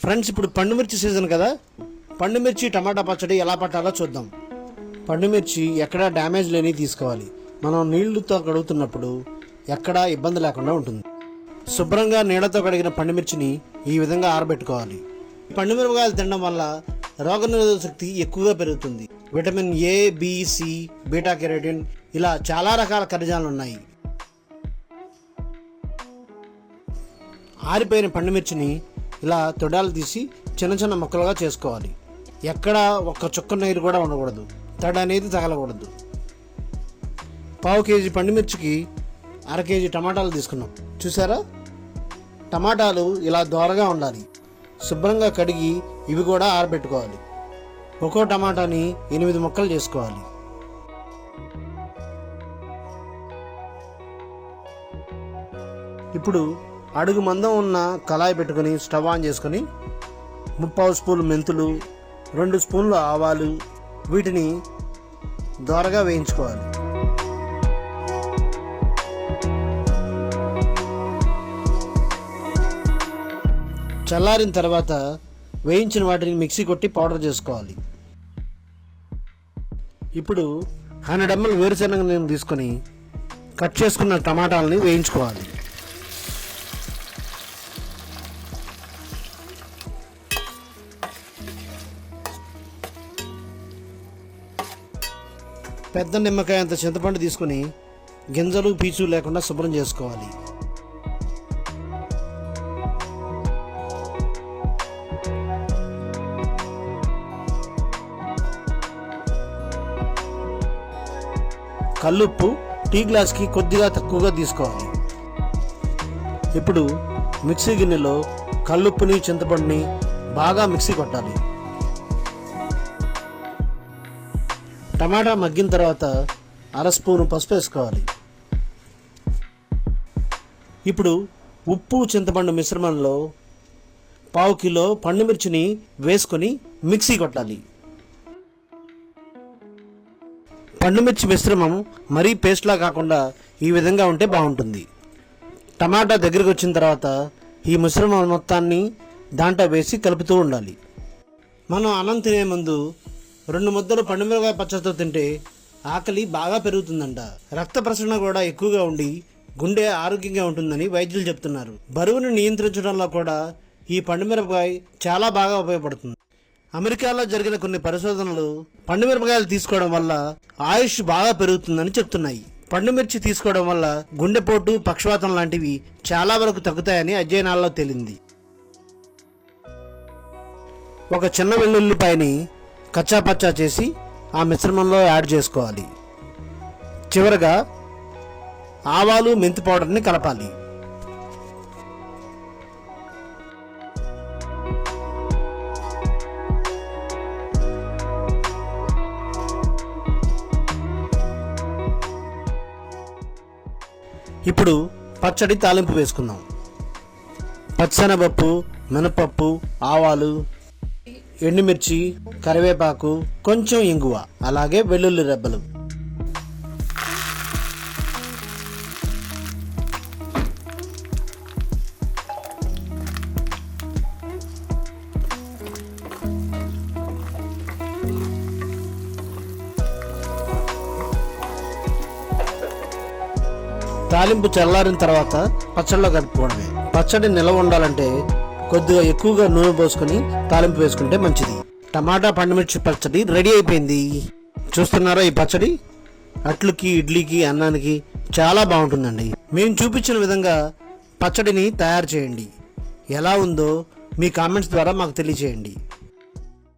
Friends, ఇప్పుడు పండుమిర్చి season కదా. పండుమిర్చి టమాటా పచ్చడి ఎలా పట్టాలో చూద్దాం. పండుమిర్చి ఎక్కడా డ్యామేజ్ లేని తీసుకోవాలి. మనం నీళ్లతో కడుగుతున్నప్పుడు ఎక్కడా ఇబ్బంది లేకుండా ఉంటుంది. శుభ్రంగా నీళ్లతో కడిగిన పండుమిర్చిని ఈ విధంగా ఆరబెట్టుకోవాలి. పండుమిరపకాయలు తినడం వల్ల రోగనిరోధక శక్తి ఎక్కువగా పెరుగుతుంది. Vitamin A, B, C, beta carotene ఇలా చాలా రకాల ఖనిజాలు ఉన్నాయి. ఆరిపోయిన పండుమిర్చిని ఇలా తొడాలు తీసి చిన్న చిన్న ముక్కలుగా చేసుకోవాలి. ఎక్కడ ఒక్క చుక్క నీరు కూడా ఉండకూడదు, తడి అనేది తగలకూడదు. పావు కేజీ పండుమిర్చికి అర కేజీ టమాటాలు తీసుకున్నాం. చూసారా, టమాటాలు ఇలా దోరగా ఉండాలి. శుభ్రంగా కడిగి ఇవి కూడా ఆరబెట్టుకోవాలి. ఒక్కో టమాటాని 8 ముక్కలు చేసుకోవాలి. ఇప్పుడు అడుగు మందం ఉన్న కళాయి పెట్టుకొని స్టవ్ ఆన్ చేసుకొని 3/4 స్పూన్లు మెంతులు, 2 స్పూన్లు ఆవాలు వీటిని దోరగా వేయించుకోవాలి. చల్లారిన తర్వాత వేయించిన వాటిని మిక్సీ కొట్టి పౌడర్ చేసుకోవాలి. ఇప్పుడు 100 ml వేరుశనగ నూనె తీసుకొని కట్ చేసుకున్న టమాటాలని వేయించుకోవాలి. పెద్ద నిమ్మకాయ అంత చింతపండు తీసుకుని గింజలు పీచు లేకుండా శుభ్రం చేసుకోవాలి. కల్లుప్పు టీ గ్లాస్కి కొద్దిగా తక్కువగా తీసుకోవాలి. ఇప్పుడు మిక్సీ గిన్నెలో కల్లుప్పుని చింతపండుని బాగా మిక్సీ కొట్టాలి. టమాటా మగ్గిన తర్వాత 1/2 స్పూను పసుపు వేసుకోవాలి. ఇప్పుడు ఉప్పు చింతపండు మిశ్రమంలో 1/4 కిలో పండుమిర్చిని వేసుకొని మిక్సీ కొట్టాలి. పండుమిర్చి మిశ్రమం మరీ పేస్ట్లా కాకుండా ఈ విధంగా ఉంటే బాగుంటుంది. టమాటా దగ్గరికి వచ్చిన తర్వాత ఈ మిశ్రమం మొత్తాన్ని దాంట్లో వేసి కలుపుతూ ఉండాలి. మనం అన్నం తినే ముందు 2 ముద్దలు పండుమిరపకాయ పచ్చడితో తింటే ఆకలి బాగా పెరుగుతుందంట. రక్త ప్రసరణ కూడా ఎక్కువగా ఉండి గుండె ఆరోగ్యంగా ఉంటుందని వైద్యులు చెప్తున్నారు. బరువును నియంత్రించడంలో కూడా ఈ పండుమిరపకాయ చాలా బాగా ఉపయోగపడుతుంది. అమెరికాలో జరిగిన కొన్ని పరిశోధనలు పండుమిరపకాయలు తీసుకోవడం వల్ల ఆయుష్ బాగా పెరుగుతుందని చెప్తున్నాయి. పండుమిర్చి తీసుకోవడం వల్ల గుండెపోటు, పక్షవాతం లాంటివి చాలా వరకు తగ్గుతాయని అధ్యయనాల్లో తేలింది. ఒక చిన్న వెల్లుల్లిపాయని కచ్చా పచ్చా చేసి ఆ మిశ్రమంలో యాడ్ చేసుకోవాలి. చివరగా ఆవాలు, మెంతి పౌడర్ని కలపాలి. ఇప్పుడు పచ్చడి తాలింపు వేసుకుందాం. పచ్చెనపప్పు, మినపప్పు, ఆవాలు, ఎండుమిర్చి, కరివేపాకు, కొంచెం ఇంగువ, అలాగే వెల్లుల్లి రెబ్బలు. తాలింపు చల్లారిన తర్వాత పచ్చడిలో కలుపుకోవడమే. పచ్చడి నిల్వ ఉండాలంటే కొద్దిగా ఎక్కువగా నూనె పోసుకొని తాలింపు వేసుకుంటే మంచిది. టమాటా పండుమిర్చి పచ్చడి రెడీ అయిపోయింది. చూస్తున్నారా, ఈ పచ్చడి అట్లుకి, ఇడ్లీకి, అన్నానికి చాలా బాగుంటుందండి. మేము చూపించిన విధంగా పచ్చడిని తయారు చేయండి. ఎలా ఉందో మీ కామెంట్స్ ద్వారా మాకు తెలియజేయండి.